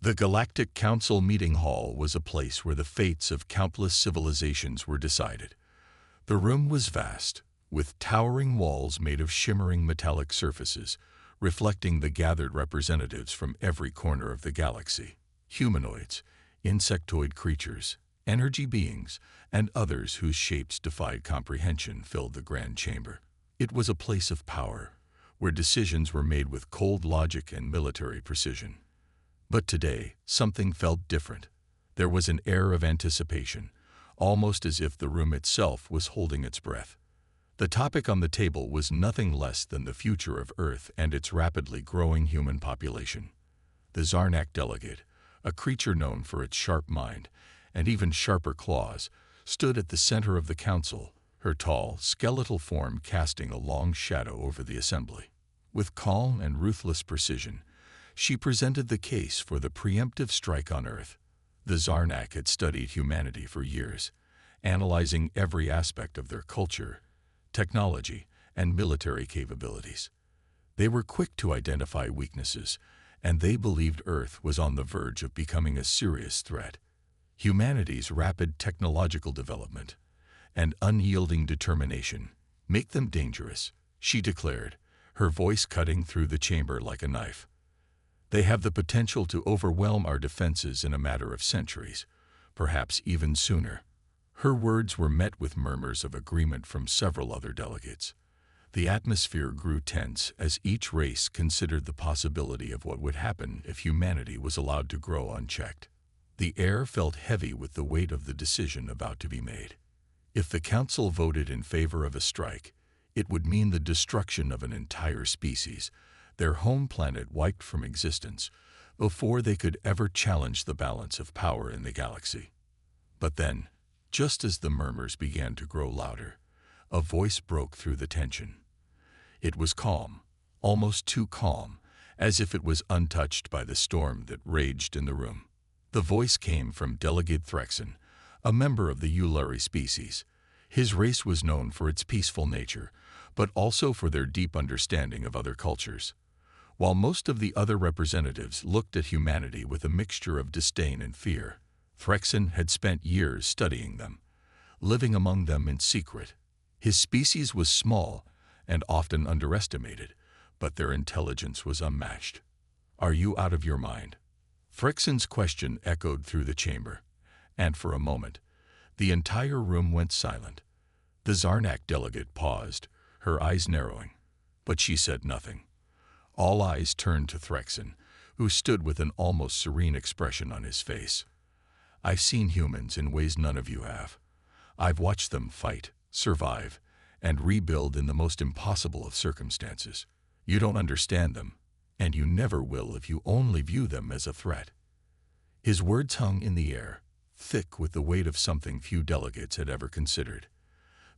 The Galactic Council meeting hall was a place where the fates of countless civilizations were decided. The room was vast, with towering walls made of shimmering metallic surfaces, reflecting the gathered representatives from every corner of the galaxy. Humanoids, insectoid creatures, energy beings, and others whose shapes defied comprehension filled the grand chamber. It was a place of power, where decisions were made with cold logic and military precision. But today, something felt different. There was an air of anticipation, almost as if the room itself was holding its breath. The topic on the table was nothing less than the future of Earth and its rapidly growing human population. The Zarnak Delegate, a creature known for its sharp mind and even sharper claws, stood at the center of the council, her tall, skeletal form casting a long shadow over the assembly. With calm and ruthless precision, she presented the case for the preemptive strike on Earth. The Zarnak had studied humanity for years, analyzing every aspect of their culture, technology, and military capabilities. They were quick to identify weaknesses, and they believed Earth was on the verge of becoming a serious threat. Humanity's rapid technological development and unyielding determination make them dangerous, she declared, her voice cutting through the chamber like a knife. They have the potential to overwhelm our defenses in a matter of centuries, perhaps even sooner. Her words were met with murmurs of agreement from several other delegates. The atmosphere grew tense as each race considered the possibility of what would happen if humanity was allowed to grow unchecked. The air felt heavy with the weight of the decision about to be made. If the council voted in favor of a strike, it would mean the destruction of an entire species, their home planet wiped from existence, before they could ever challenge the balance of power in the galaxy. But then, just as the murmurs began to grow louder, a voice broke through the tension. It was calm, almost too calm, as if it was untouched by the storm that raged in the room. The voice came from Delegate Threxen, a member of the Ulari species. His race was known for its peaceful nature, but also for their deep understanding of other cultures. While most of the other representatives looked at humanity with a mixture of disdain and fear, Threxen had spent years studying them, living among them in secret. His species was small and often underestimated, but their intelligence was unmatched. "Are you out of your mind?" Threxen's question echoed through the chamber, and for a moment, the entire room went silent. The Zarnak delegate paused, her eyes narrowing, but she said nothing. All eyes turned to Threxen, who stood with an almost serene expression on his face. "I've seen humans in ways none of you have. I've watched them fight, survive, and rebuild in the most impossible of circumstances. You don't understand them, and you never will if you only view them as a threat." His words hung in the air, thick with the weight of something few delegates had ever considered.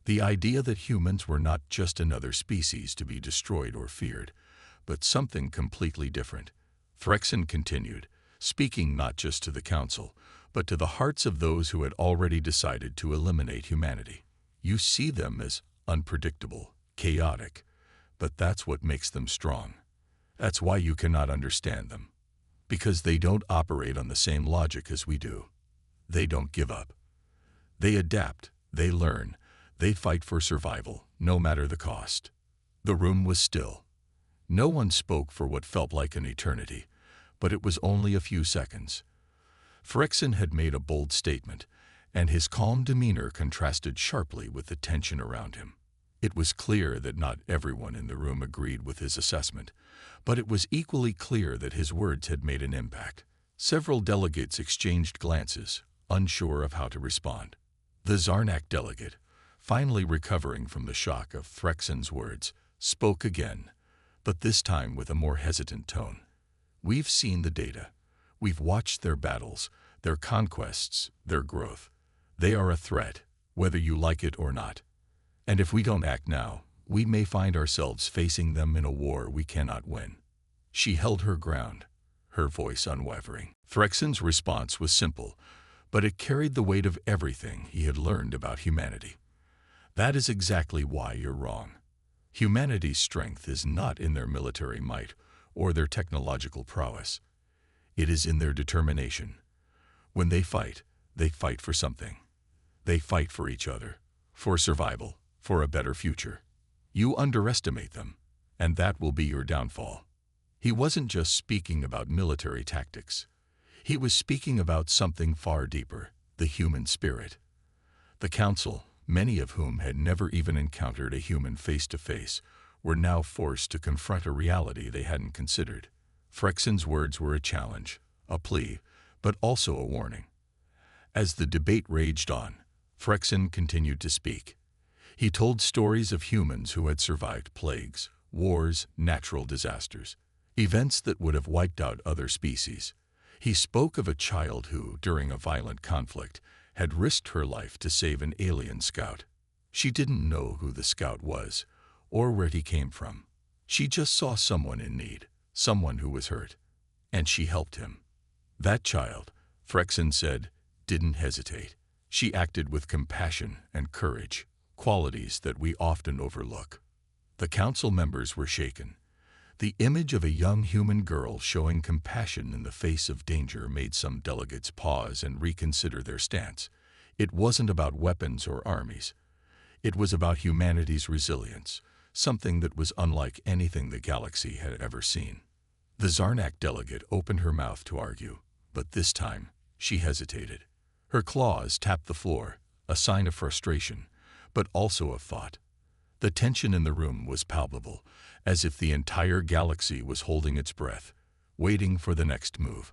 The idea that humans were not just another species to be destroyed or feared, but something completely different. Threxen continued, speaking not just to the council, but to the hearts of those who had already decided to eliminate humanity. You see them as unpredictable, chaotic, but that's what makes them strong. That's why you cannot understand them. Because they don't operate on the same logic as we do. They don't give up. They adapt, they learn, they fight for survival, no matter the cost. The room was still. No one spoke for what felt like an eternity, but it was only a few seconds. Threxen had made a bold statement, and his calm demeanor contrasted sharply with the tension around him. It was clear that not everyone in the room agreed with his assessment, but it was equally clear that his words had made an impact. Several delegates exchanged glances, unsure of how to respond. The Zarnak delegate, finally recovering from the shock of Threxen's words, spoke again, but this time with a more hesitant tone. "We've seen the data. We've watched their battles, their conquests, their growth. They are a threat, whether you like it or not. And if we don't act now, we may find ourselves facing them in a war we cannot win." She held her ground, her voice unwavering. Threxen's response was simple, but it carried the weight of everything he had learned about humanity. "That is exactly why you're wrong. Humanity's strength is not in their military might or their technological prowess. It is in their determination. When they fight for something. They fight for each other, for survival, for a better future. You underestimate them, and that will be your downfall. He wasn't just speaking about military tactics. He was speaking about something far deeper, the human spirit. The council, many of whom had never even encountered a human face-to-face, were now forced to confront a reality they hadn't considered. Frexen's words were a challenge, a plea, but also a warning. As the debate raged on, Frexen continued to speak. He told stories of humans who had survived plagues, wars, natural disasters, events that would have wiped out other species. He spoke of a child who, during a violent conflict, had risked her life to save an alien scout. She didn't know who the scout was, or where he came from. She just saw someone in need, someone who was hurt, and she helped him. That child, Frexen said, didn't hesitate. She acted with compassion and courage, qualities that we often overlook. The council members were shaken. The image of a young human girl showing compassion in the face of danger made some delegates pause and reconsider their stance. It wasn't about weapons or armies. It was about humanity's resilience, something that was unlike anything the galaxy had ever seen. The Zarnak delegate opened her mouth to argue, but this time she hesitated. Her claws tapped the floor, a sign of frustration, but also of thought. The tension in the room was palpable, as if the entire galaxy was holding its breath, waiting for the next move.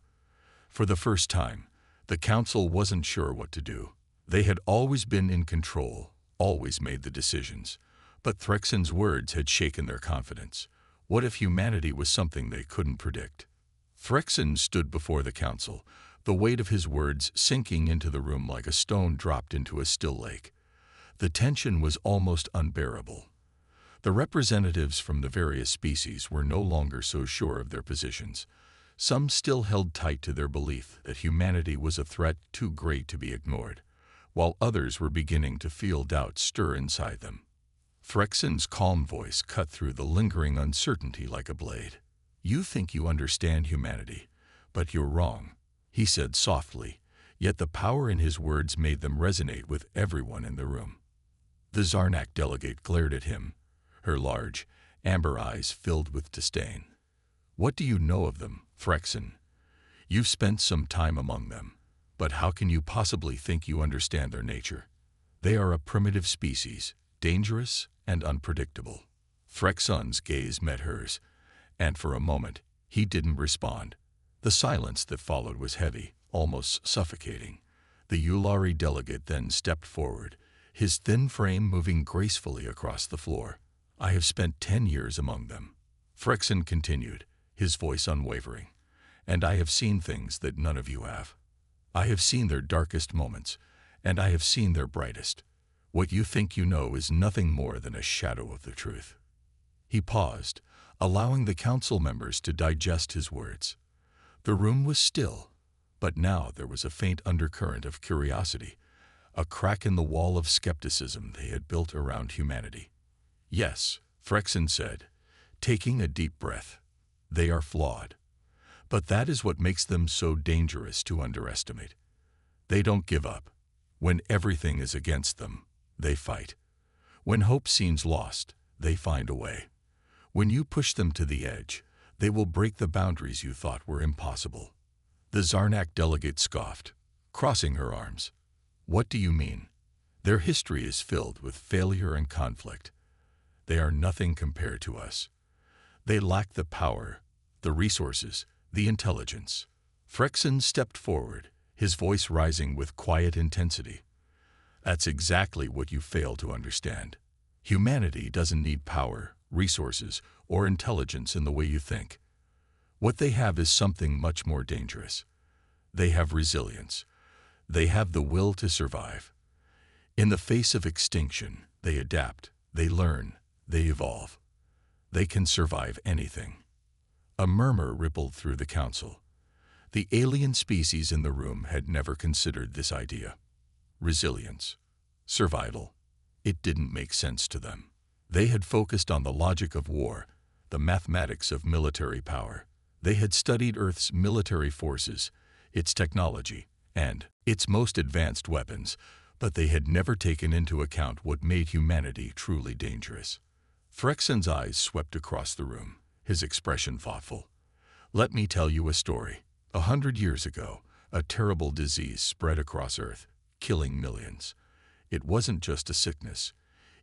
For the first time, the council wasn't sure what to do. They had always been in control, always made the decisions, but Frexen's words had shaken their confidence. What if humanity was something they couldn't predict? Frexen stood before the council, the weight of his words sinking into the room like a stone dropped into a still lake. The tension was almost unbearable. The representatives from the various species were no longer so sure of their positions. Some still held tight to their belief that humanity was a threat too great to be ignored, while others were beginning to feel doubt stir inside them. Frexen's calm voice cut through the lingering uncertainty like a blade. "You think you understand humanity, but you're wrong," he said softly, yet the power in his words made them resonate with everyone in the room. The Zarnak delegate glared at him, her large, amber eyes filled with disdain. "What do you know of them, Frexen? You've spent some time among them, but how can you possibly think you understand their nature? They are a primitive species, dangerous and unpredictable." Frexen's gaze met hers, and for a moment, he didn't respond. The silence that followed was heavy, almost suffocating. The Yulari delegate then stepped forward, his thin frame moving gracefully across the floor. "I have spent 10 years among them," Frexen continued, his voice unwavering, "and I have seen things that none of you have. I have seen their darkest moments, and I have seen their brightest. What you think you know is nothing more than a shadow of the truth." He paused, allowing the council members to digest his words. The room was still, but now there was a faint undercurrent of curiosity, a crack in the wall of skepticism they had built around humanity. "Yes," Frexen said, taking a deep breath, "they are flawed. But that is what makes them so dangerous to underestimate. They don't give up. When everything is against them, they fight. When hope seems lost, they find a way. When you push them to the edge, they will break the boundaries you thought were impossible." The Zarnak delegate scoffed, crossing her arms. "What do you mean? Their history is filled with failure and conflict. They are nothing compared to us. They lack the power, the resources, the intelligence." Frexen stepped forward, his voice rising with quiet intensity. "That's exactly what you fail to understand. Humanity doesn't need power, resources, or intelligence in the way you think. What they have is something much more dangerous. They have resilience. They have the will to survive. In the face of extinction, they adapt, they learn, they evolve. They can survive anything." A murmur rippled through the council. The alien species in the room had never considered this idea. Resilience. Survival. It didn't make sense to them. They had focused on the logic of war, the mathematics of military power. They had studied Earth's military forces, its technology, and its most advanced weapons, but they had never taken into account what made humanity truly dangerous. Phrexen's eyes swept across the room, his expression thoughtful. "Let me tell you a story. 100 years ago, a terrible disease spread across Earth, killing millions. It wasn't just a sickness.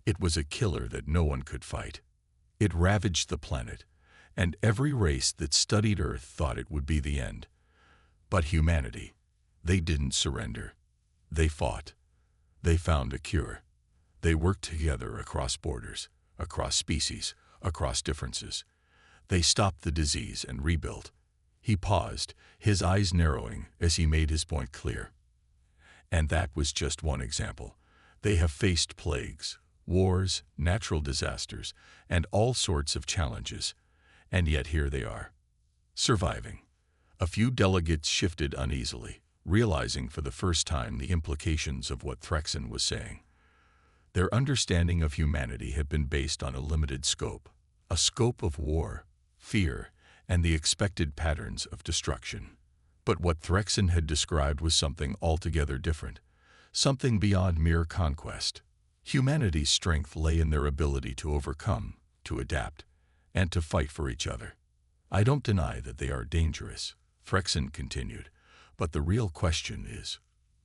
It was a killer that no one could fight. It ravaged the planet, and every race that studied Earth thought it would be the end. But humanity, they didn't surrender. They fought. They found a cure. They worked together across borders, across species, across differences. They stopped the disease and rebuilt." He paused, his eyes narrowing as he made his point clear. "And that was just one example. They have faced plagues, wars, natural disasters, and all sorts of challenges. And yet here they are, surviving." A few delegates shifted uneasily, realizing for the first time the implications of what Phrexen was saying. Their understanding of humanity had been based on a limited scope, a scope of war, fear, and the expected patterns of destruction. But what Phrexen had described was something altogether different, something beyond mere conquest. Humanity's strength lay in their ability to overcome, to adapt, and to fight for each other. "I don't deny that they are dangerous," Phrexen continued, "but the real question is,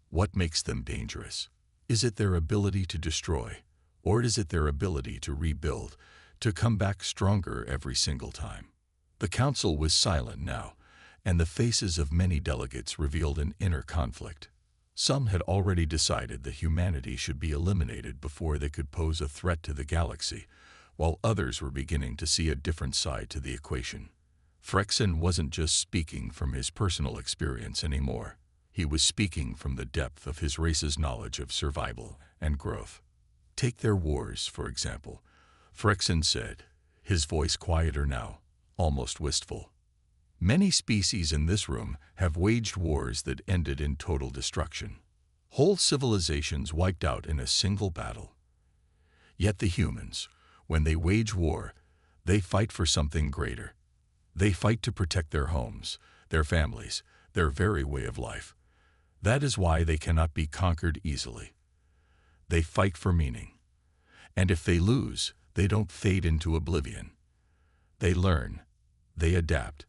what makes them dangerous? Is it their ability to destroy, or is it their ability to rebuild, to come back stronger every single time?" The council was silent now, and the faces of many delegates revealed an inner conflict. Some had already decided that humanity should be eliminated before they could pose a threat to the galaxy, while others were beginning to see a different side to the equation. Phrexen wasn't just speaking from his personal experience anymore. He was speaking from the depth of his race's knowledge of survival and growth. "Take their wars, for example," Phrexen said, his voice quieter now, almost wistful. "Many species in this room have waged wars that ended in total destruction. Whole civilizations wiped out in a single battle. Yet the humans, when they wage war, they fight for something greater. They fight to protect their homes, their families, their very way of life. That is why they cannot be conquered easily. They fight for meaning. And if they lose, they don't fade into oblivion. They learn, they adapt,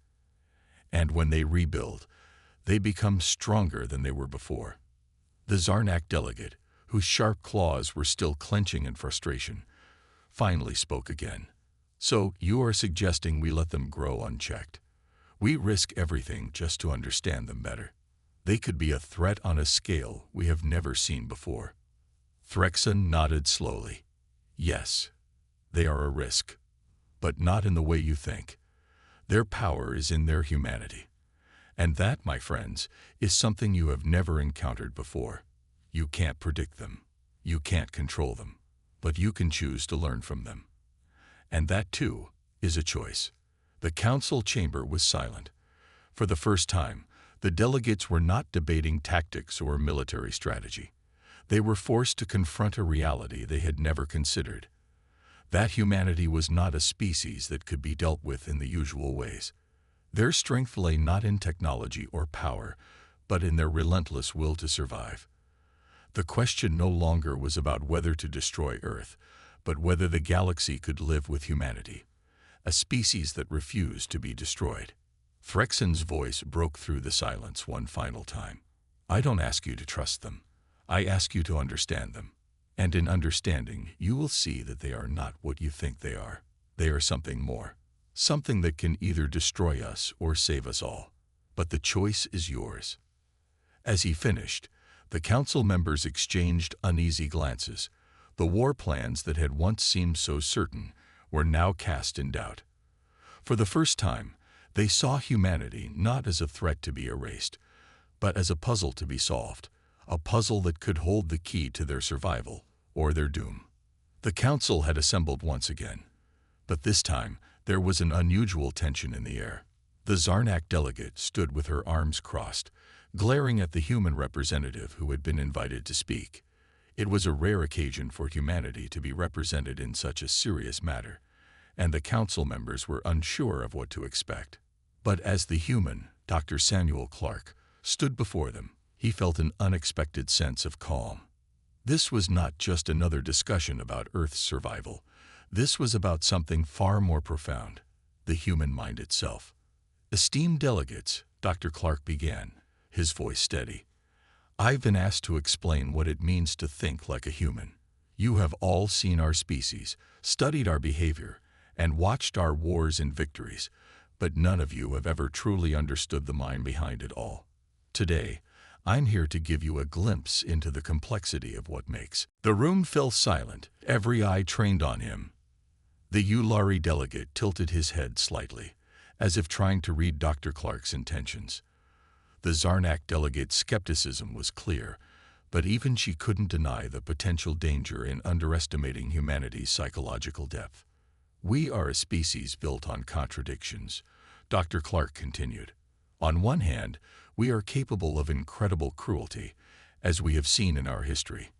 and when they rebuild, they become stronger than they were before." The Zarnak delegate, whose sharp claws were still clenching in frustration, finally spoke again. "So you are suggesting we let them grow unchecked? We risk everything just to understand them better? They could be a threat on a scale we have never seen before." Phrexen nodded slowly. "Yes, they are a risk, but not in the way you think. Their power is in their humanity. And that, my friends, is something you have never encountered before. You can't predict them. You can't control them. But you can choose to learn from them. And that, too, is a choice." The council chamber was silent. For the first time, the delegates were not debating tactics or military strategy. They were forced to confront a reality they had never considered. That humanity was not a species that could be dealt with in the usual ways. Their strength lay not in technology or power, but in their relentless will to survive. The question no longer was about whether to destroy Earth, but whether the galaxy could live with humanity, a species that refused to be destroyed. Phrexen's voice broke through the silence one final time. "I don't ask you to trust them. I ask you to understand them. And in understanding, you will see that they are not what you think they are. They are something more. Something that can either destroy us or save us all. But the choice is yours." As he finished, the council members exchanged uneasy glances. The war plans that had once seemed so certain were now cast in doubt. For the first time, they saw humanity not as a threat to be erased, but as a puzzle to be solved, a puzzle that could hold the key to their survival or their doom. The council had assembled once again, but this time there was an unusual tension in the air. The Zarnak delegate stood with her arms crossed, glaring at the human representative who had been invited to speak. It was a rare occasion for humanity to be represented in such a serious matter, and the council members were unsure of what to expect. But as the human, Dr. Samuel Clark, stood before them, he felt an unexpected sense of calm. This was not just another discussion about Earth's survival. This was about something far more profound, the human mind itself. "Esteemed delegates," Dr. Clark began, his voice steady, "I've been asked to explain what it means to think like a human. You have all seen our species, studied our behavior, and watched our wars and victories, but none of you have ever truly understood the mind behind it all. Today, I'm here to give you a glimpse into the complexity of what makes." The room fell silent, every eye trained on him. The Ulari delegate tilted his head slightly, as if trying to read Dr. Clark's intentions. The Zarnak delegate's skepticism was clear, but even she couldn't deny the potential danger in underestimating humanity's psychological depth. "We are a species built on contradictions," Dr. Clark continued. "On one hand, we are capable of incredible cruelty, as we have seen in our history.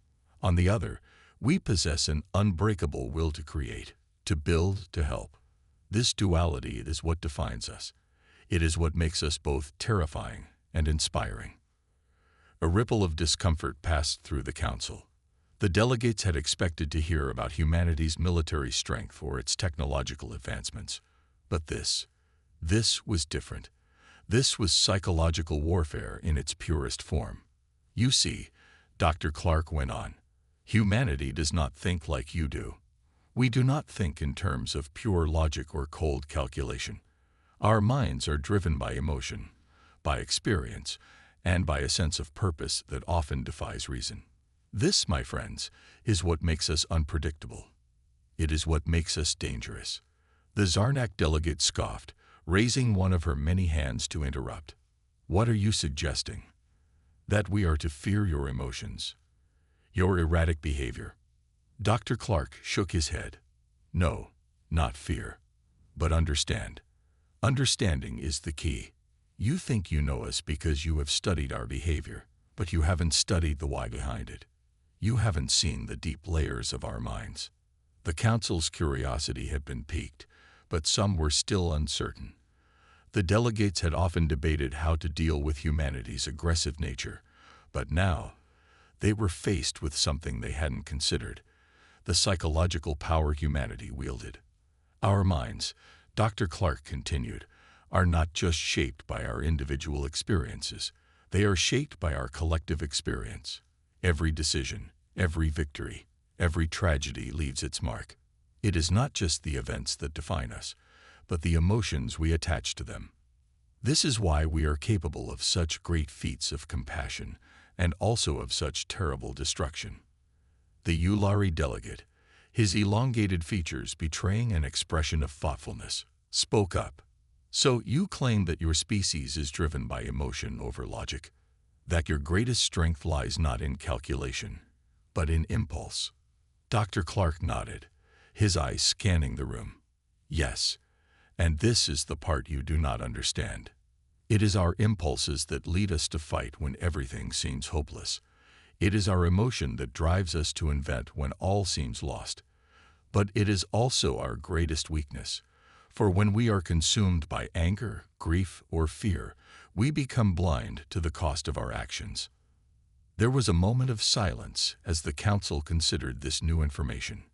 On the other, we possess an unbreakable will to create, to build, to help. This duality is what defines us. It is what makes us both terrifying and inspiring." A ripple of discomfort passed through the council. The delegates had expected to hear about humanity's military strength or its technological advancements. But this was different. This was psychological warfare in its purest form. "You see," Dr. Clark went on, "humanity does not think like you do. We do not think in terms of pure logic or cold calculation. Our minds are driven by emotion, by experience, and by a sense of purpose that often defies reason. This, my friends, is what makes us unpredictable. It is what makes us dangerous." The Zarnak delegate scoffed, raising one of her many hands to interrupt. "What are you suggesting? That we are to fear your emotions? Your erratic behavior?" Dr. Clark shook his head. "No, not fear, but understand. Understanding is the key. You think you know us because you have studied our behavior, but you haven't studied the why behind it. You haven't seen the deep layers of our minds." The council's curiosity had been piqued, but some were still uncertain. The delegates had often debated how to deal with humanity's aggressive nature, but now they were faced with something they hadn't considered: the psychological power humanity wielded. "Our minds," Dr. Clark continued, "are not just shaped by our individual experiences. They are shaped by our collective experience. Every decision, every victory, every tragedy leaves its mark. It is not just the events that define us, but the emotions we attach to them. This is why we are capable of such great feats of compassion and also of such terrible destruction." The Ulari delegate, his elongated features betraying an expression of thoughtfulness, spoke up. "So you claim that your species is driven by emotion over logic? That your greatest strength lies not in calculation, but in impulse?" Dr. Clark nodded, his eyes scanning the room. "Yes, and this is the part you do not understand. It is our impulses that lead us to fight when everything seems hopeless. It is our emotion that drives us to invent when all seems lost. But it is also our greatest weakness, for when we are consumed by anger, grief, or fear, we become blind to the cost of our actions." There was a moment of silence as the council considered this new information.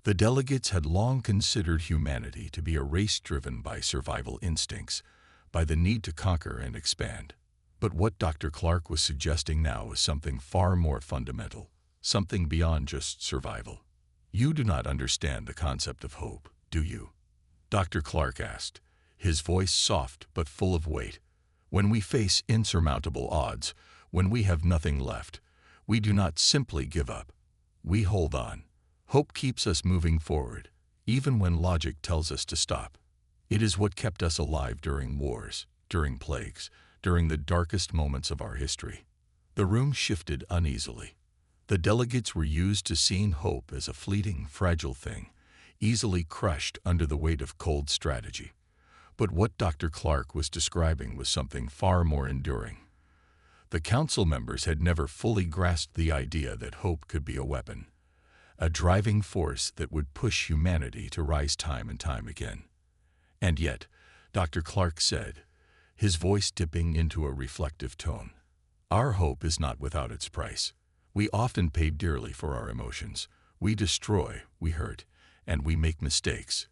The delegates had long considered humanity to be a race driven by survival instincts, by the need to conquer and expand. But what Dr. Clark was suggesting now was something far more fundamental, something beyond just survival. "You do not understand the concept of hope, do you?" Dr. Clark asked, his voice soft but full of weight. "When we face insurmountable odds, when we have nothing left, we do not simply give up. We hold on. Hope keeps us moving forward, even when logic tells us to stop. It is what kept us alive during wars, during plagues, during the darkest moments of our history." The room shifted uneasily. The delegates were used to seeing hope as a fleeting, fragile thing, easily crushed under the weight of cold strategy. But what Dr. Clark was describing was something far more enduring. The council members had never fully grasped the idea that hope could be a weapon, a driving force that would push humanity to rise time and time again. And yet, Dr. Clark said, his voice dipping into a reflective tone. Our hope is not without its price. We often pay dearly for our emotions. We destroy, we hurt, and we make mistakes.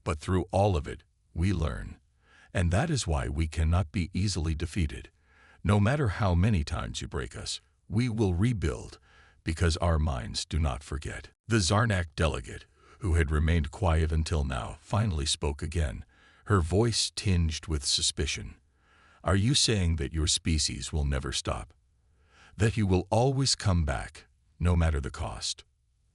But through all of it, we learn. And that is why we cannot be easily defeated. No matter how many times you break us, we will rebuild, because our minds do not forget. The Zarnak delegate, who had remained quiet until now, finally spoke again, her voice tinged with suspicion. Are you saying that your species will never stop? That you will always come back, no matter the cost?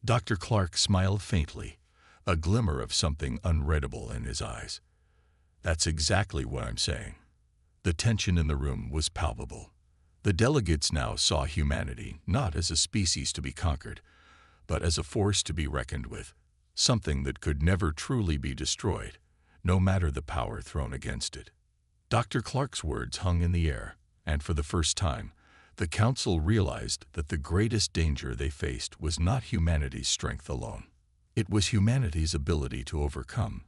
Dr. Clark smiled faintly, a glimmer of something unreadable in his eyes. That's exactly what I'm saying. The tension in the room was palpable. The delegates now saw humanity not as a species to be conquered, but as a force to be reckoned with, something that could never truly be destroyed, no matter the power thrown against it. Dr. Clark's words hung in the air, and for the first time, the council realized that the greatest danger they faced was not humanity's strength alone. It was humanity's ability to overcome,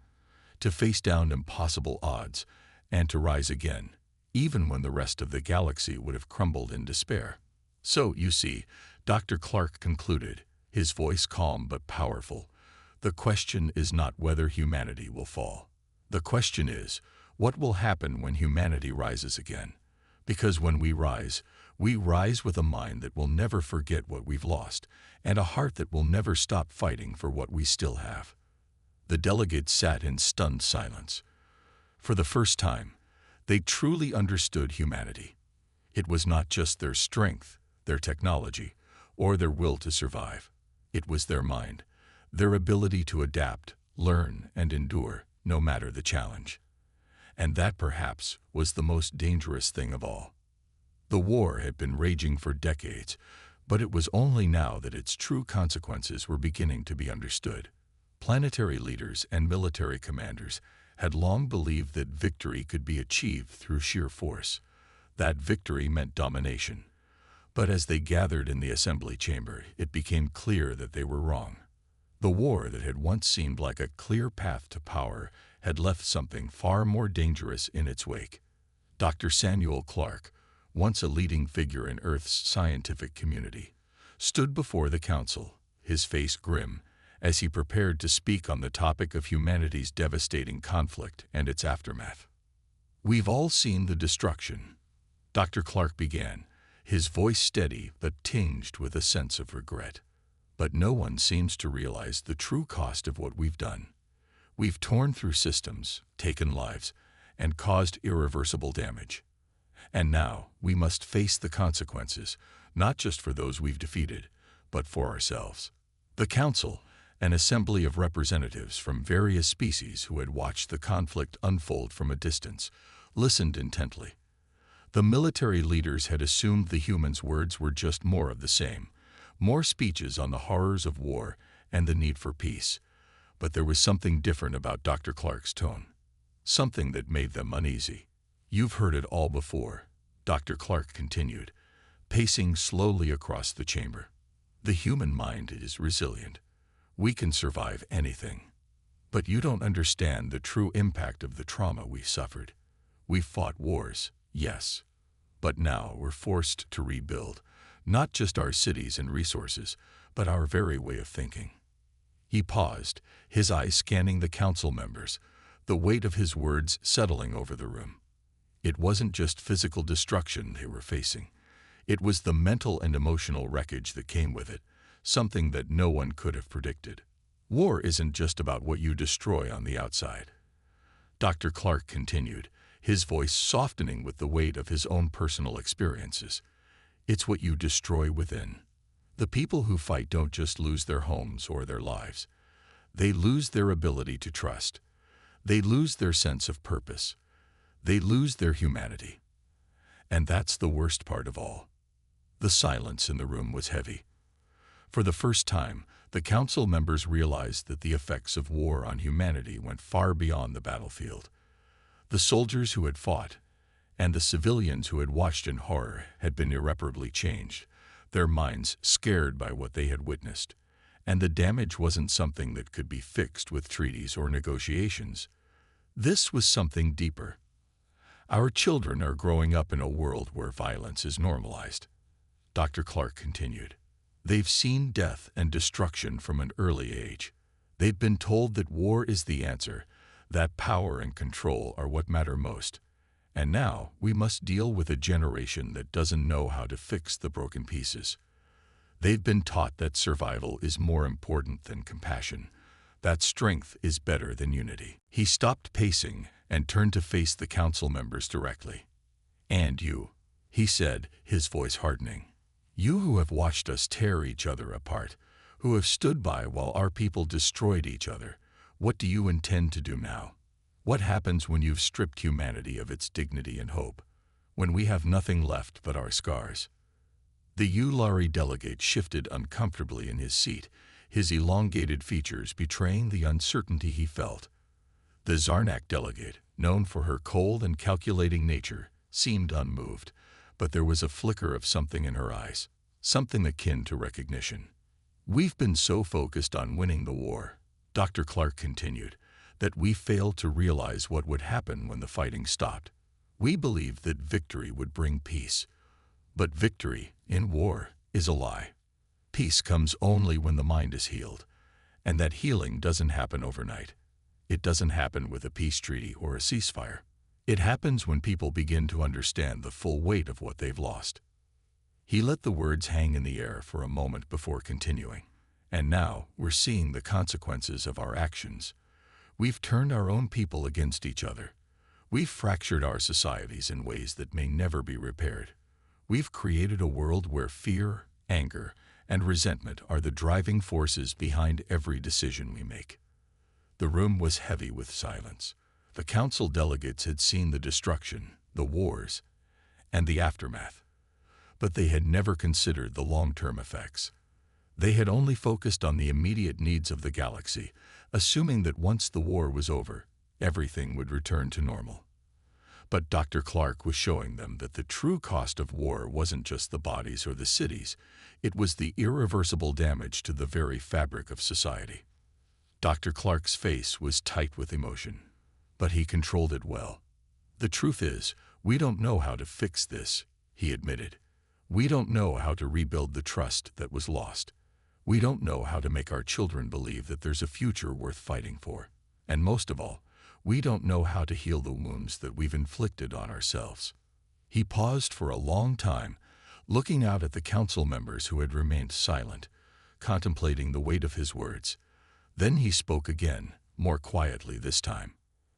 to face down impossible odds, and to rise again, even when the rest of the galaxy would have crumbled in despair. So, you see, Dr. Clark concluded, his voice calm but powerful, the question is not whether humanity will fall. The question is, what will happen when humanity rises again? Because when we rise with a mind that will never forget what we've lost, and a heart that will never stop fighting for what we still have. The delegates sat in stunned silence. For the first time, they truly understood humanity. It was not just their strength, their technology, or their will to survive. It was their mind, their ability to adapt, learn, and endure, no matter the challenge. And that, perhaps, was the most dangerous thing of all. The war had been raging for decades, but it was only now that its true consequences were beginning to be understood. Planetary leaders and military commanders had long believed that victory could be achieved through sheer force. That victory meant domination. But as they gathered in the assembly chamber, it became clear that they were wrong. The war that had once seemed like a clear path to power had left something far more dangerous in its wake. Dr. Samuel Clark, once a leading figure in Earth's scientific community, stood before the council, his face grim, as he prepared to speak on the topic of humanity's devastating conflict and its aftermath. We've all seen the destruction, Dr. Clark began, his voice steady but tinged with a sense of regret. But no one seems to realize the true cost of what we've done. We've torn through systems, taken lives, and caused irreversible damage. And now we must face the consequences, not just for those we've defeated, but for ourselves. The Council, an assembly of representatives from various species who had watched the conflict unfold from a distance, listened intently. The military leaders had assumed the humans' words were just more of the same, more speeches on the horrors of war and the need for peace. But there was something different about Dr. Clark's tone, something that made them uneasy. You've heard it all before, Dr. Clark continued, pacing slowly across the chamber. The human mind is resilient. We can survive anything. But you don't understand the true impact of the trauma we suffered. We fought wars, yes, but now we're forced to rebuild, not just our cities and resources, but our very way of thinking. He paused, his eyes scanning the council members, the weight of his words settling over the room. It wasn't just physical destruction they were facing. It was the mental and emotional wreckage that came with it, something that no one could have predicted. War isn't just about what you destroy on the outside. Dr. Clark continued, his voice softening with the weight of his own personal experiences. It's what you destroy within. The people who fight don't just lose their homes or their lives. They lose their ability to trust. They lose their sense of purpose. They lose their humanity. And that's the worst part of all. The silence in the room was heavy. For the first time, the council members realized that the effects of war on humanity went far beyond the battlefield. The soldiers who had fought and the civilians who had watched in horror had been irreparably changed, their minds scared by what they had witnessed. And the damage wasn't something that could be fixed with treaties or negotiations. This was something deeper. Our children are growing up in a world where violence is normalized. Dr. Clark continued. They've seen death and destruction from an early age. They've been told that war is the answer, that power and control are what matter most. And now we must deal with a generation that doesn't know how to fix the broken pieces. They've been taught that survival is more important than compassion, that strength is better than unity. He stopped pacing and turned to face the council members directly. And you, he said, his voice hardening. You who have watched us tear each other apart, who have stood by while our people destroyed each other, what do you intend to do now? What happens when you've stripped humanity of its dignity and hope, when we have nothing left but our scars? The Ulari delegate shifted uncomfortably in his seat, his elongated features betraying the uncertainty he felt. The Zarnak delegate, known for her cold and calculating nature, seemed unmoved, but there was a flicker of something in her eyes, something akin to recognition. We've been so focused on winning the war, Dr. Clark continued, that we failed to realize what would happen when the fighting stopped. We believed that victory would bring peace. But victory, in war, is a lie. Peace comes only when the mind is healed, and that healing doesn't happen overnight. It doesn't happen with a peace treaty or a ceasefire. It happens when people begin to understand the full weight of what they've lost. He let the words hang in the air for a moment before continuing. And now we're seeing the consequences of our actions. We've turned our own people against each other. We've fractured our societies in ways that may never be repaired. We've created a world where fear, anger, and resentment are the driving forces behind every decision we make. The room was heavy with silence. The council delegates had seen the destruction, the wars, and the aftermath. But they had never considered the long-term effects. They had only focused on the immediate needs of the galaxy, assuming that once the war was over, everything would return to normal. But Dr. Clark was showing them that the true cost of war wasn't just the bodies or the cities, it was the irreversible damage to the very fabric of society. Dr. Clark's face was tight with emotion, but he controlled it well. The truth is, we don't know how to fix this, he admitted. We don't know how to rebuild the trust that was lost. We don't know how to make our children believe that there's a future worth fighting for. And most of all, we don't know how to heal the wounds that we've inflicted on ourselves. He paused for a long time, looking out at the council members who had remained silent, contemplating the weight of his words. Then he spoke again, more quietly this time.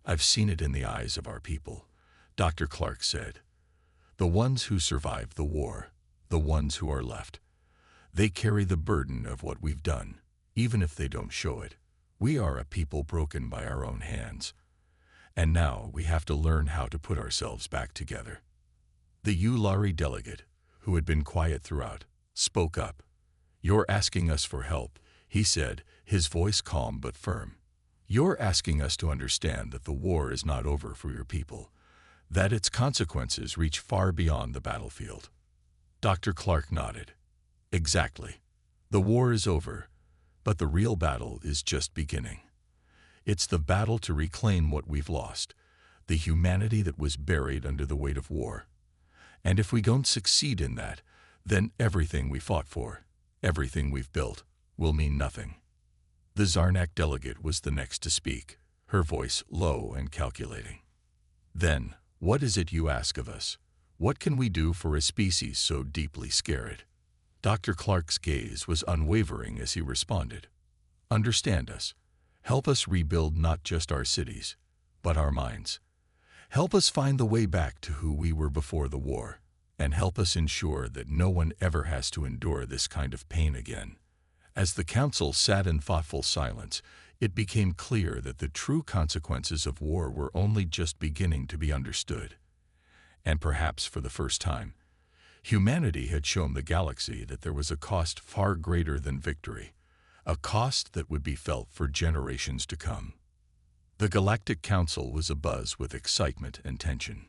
I've seen it in the eyes of our people, Dr. Clark said. The ones who survived the war, the ones who are left. They carry the burden of what we've done, even if they don't show it. We are a people broken by our own hands. And now we have to learn how to put ourselves back together. The Ulari delegate, who had been quiet throughout, spoke up. You're asking us for help, he said, his voice calm but firm. You're asking us to understand that the war is not over for your people, that its consequences reach far beyond the battlefield. Dr. Clark nodded. Exactly. The war is over, but the real battle is just beginning. It's the battle to reclaim what we've lost, the humanity that was buried under the weight of war. And if we don't succeed in that, then everything we fought for, everything we've built, will mean nothing. The Zarnak delegate was the next to speak, her voice low and calculating. Then, what is it you ask of us? What can we do for a species so deeply scared? Dr. Clark's gaze was unwavering as he responded. Understand us. Help us rebuild not just our cities, but our minds. Help us find the way back to who we were before the war, and help us ensure that no one ever has to endure this kind of pain again. As the council sat in thoughtful silence, it became clear that the true consequences of war were only just beginning to be understood. And perhaps for the first time, humanity had shown the galaxy that there was a cost far greater than victory, a cost that would be felt for generations to come. The Galactic Council was abuzz with excitement and tension.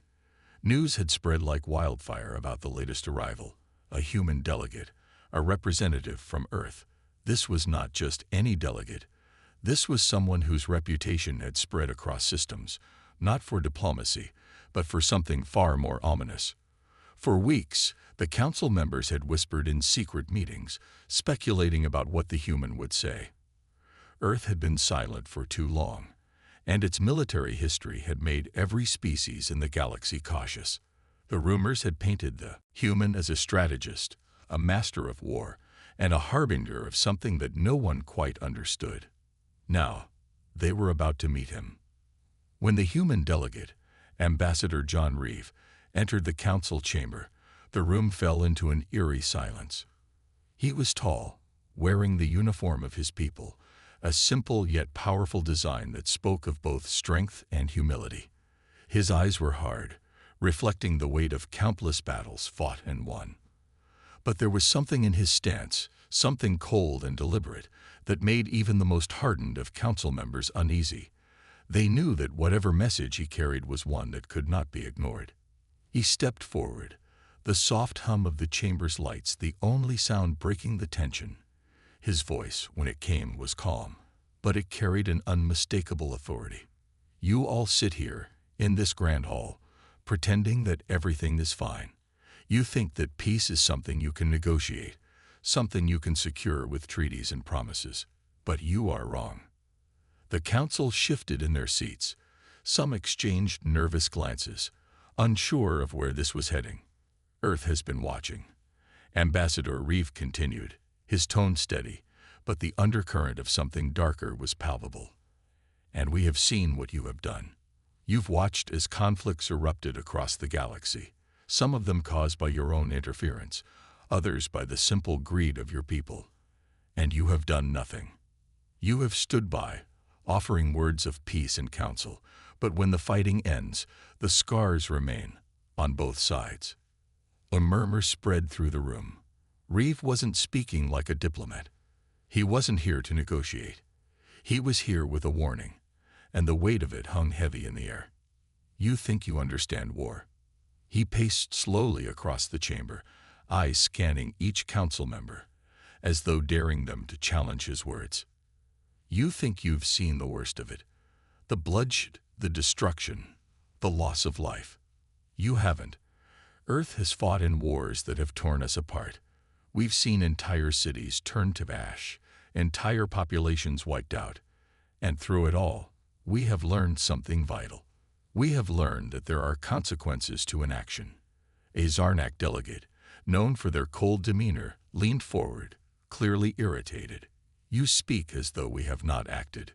News had spread like wildfire about the latest arrival, a human delegate, a representative from Earth. This was not just any delegate. This was someone whose reputation had spread across systems, not for diplomacy, but for something far more ominous. For weeks, the council members had whispered in secret meetings, speculating about what the human would say. Earth had been silent for too long, and its military history had made every species in the galaxy cautious. The rumors had painted the human as a strategist, a master of war, and a harbinger of something that no one quite understood. Now, they were about to meet him. When the human delegate, Ambassador John Reeve, entered the council chamber, the room fell into an eerie silence. He was tall, wearing the uniform of his people, a simple yet powerful design that spoke of both strength and humility. His eyes were hard, reflecting the weight of countless battles fought and won. But there was something in his stance, something cold and deliberate, that made even the most hardened of council members uneasy. They knew that whatever message he carried was one that could not be ignored. He stepped forward, the soft hum of the chamber's lights the only sound breaking the tension. His voice, when it came, was calm, but it carried an unmistakable authority. You all sit here, in this grand hall, pretending that everything is fine. You think that peace is something you can negotiate, something you can secure with treaties and promises. But you are wrong. The council shifted in their seats. Some exchanged nervous glances, unsure of where this was heading. Earth has been watching. Ambassador Reeve continued, his tone steady, but the undercurrent of something darker was palpable. And we have seen what you have done. You've watched as conflicts erupted across the galaxy, some of them caused by your own interference, others by the simple greed of your people. And you have done nothing. You have stood by, offering words of peace and counsel, but when the fighting ends, the scars remain, on both sides. A murmur spread through the room. Reeve wasn't speaking like a diplomat. He wasn't here to negotiate. He was here with a warning, and the weight of it hung heavy in the air. You think you understand war. He paced slowly across the chamber, eyes scanning each council member, as though daring them to challenge his words. You think you've seen the worst of it, the bloodshed, the destruction, the loss of life. You haven't. Earth has fought in wars that have torn us apart. We've seen entire cities turned to ash, entire populations wiped out. And through it all, we have learned something vital. We have learned that there are consequences to inaction. A Zarnak delegate, known for their cold demeanor, leaned forward, clearly irritated. You speak as though we have not acted.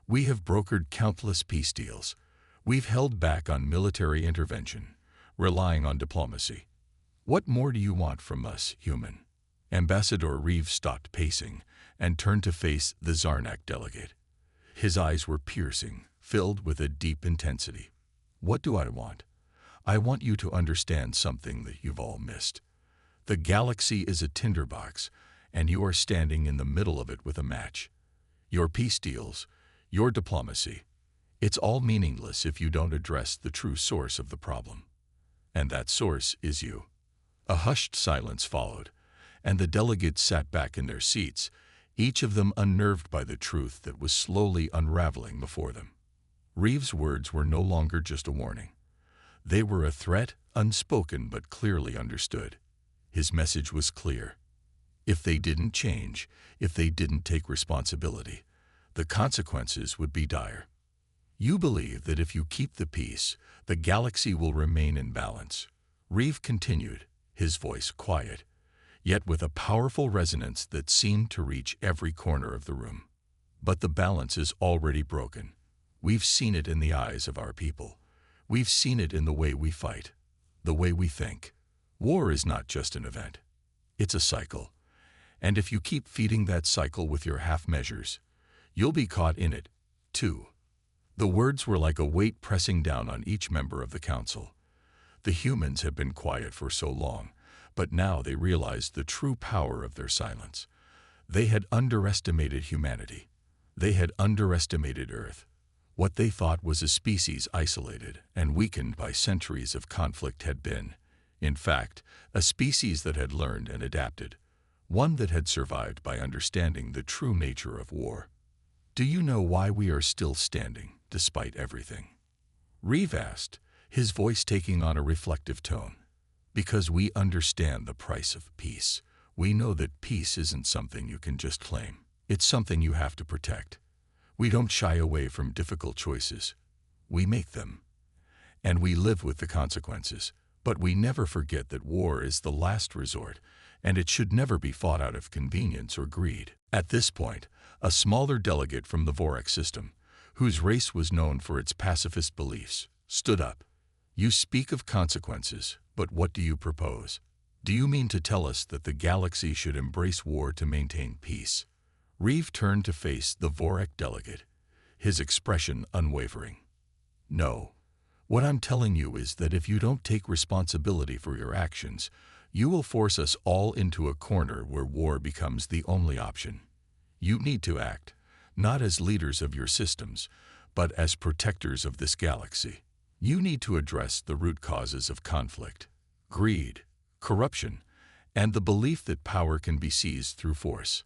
We have brokered countless peace deals. We've held back on military intervention, relying on diplomacy. What more do you want from us, human? Ambassador Reeve stopped pacing and turned to face the Zarnak delegate. His eyes were piercing, filled with a deep intensity. What do I want? I want you to understand something that you've all missed. The galaxy is a tinderbox, and you are standing in the middle of it with a match. Your peace deals, your diplomacy, it's all meaningless if you don't address the true source of the problem. And that source is you. A hushed silence followed, and the delegates sat back in their seats, each of them unnerved by the truth that was slowly unraveling before them. Reeve's words were no longer just a warning. They were a threat, unspoken but clearly understood. His message was clear. If they didn't change, if they didn't take responsibility, the consequences would be dire. You believe that if you keep the peace, the galaxy will remain in balance. Reeve continued, his voice quiet, yet with a powerful resonance that seemed to reach every corner of the room. But the balance is already broken. We've seen it in the eyes of our people. We've seen it in the way we fight, the way we think. War is not just an event. It's a cycle. And if you keep feeding that cycle with your half measures, you'll be caught in it, too. The words were like a weight pressing down on each member of the council. The humans had been quiet for so long, but now they realized the true power of their silence. They had underestimated humanity. They had underestimated Earth. What they thought was a species isolated and weakened by centuries of conflict had been, in fact, a species that had learned and adapted, one that had survived by understanding the true nature of war. Do you know why we are still standing, despite everything? Reeve asked, his voice taking on a reflective tone. Because we understand the price of peace. We know that peace isn't something you can just claim. It's something you have to protect. We don't shy away from difficult choices. We make them. And we live with the consequences. But we never forget that war is the last resort, and it should never be fought out of convenience or greed. At this point, a smaller delegate from the Vorak system, whose race was known for its pacifist beliefs, stood up. You speak of consequences, but what do you propose? Do you mean to tell us that the galaxy should embrace war to maintain peace? Reeve turned to face the Vorak delegate, his expression unwavering. No. What I'm telling you is that if you don't take responsibility for your actions, you will force us all into a corner where war becomes the only option. You need to act, not as leaders of your systems, but as protectors of this galaxy. You need to address the root causes of conflict, greed, corruption, and the belief that power can be seized through force.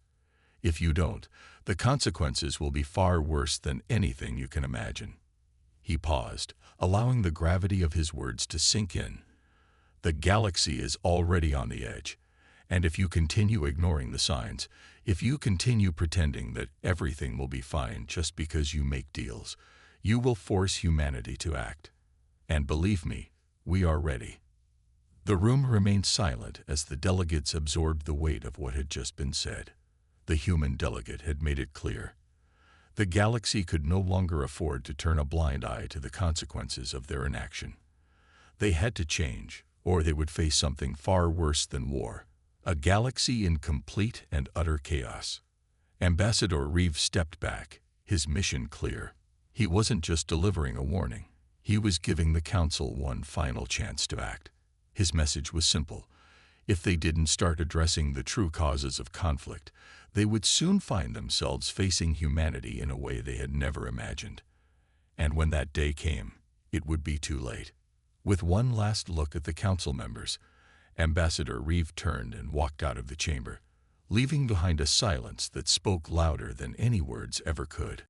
If you don't, the consequences will be far worse than anything you can imagine. He paused, allowing the gravity of his words to sink in. The galaxy is already on the edge, and if you continue ignoring the signs, if you continue pretending that everything will be fine just because you make deals, you will force humanity to act. And believe me, we are ready. The room remained silent as the delegates absorbed the weight of what had just been said. The human delegate had made it clear. The galaxy could no longer afford to turn a blind eye to the consequences of their inaction. They had to change, or they would face something far worse than war. A galaxy in complete and utter chaos. Ambassador Reeve stepped back, his mission clear. He wasn't just delivering a warning. He was giving the Council one final chance to act. His message was simple. If they didn't start addressing the true causes of conflict, they would soon find themselves facing humanity in a way they had never imagined. And when that day came, it would be too late. With one last look at the Council members, Ambassador Reeve turned and walked out of the chamber, leaving behind a silence that spoke louder than any words ever could.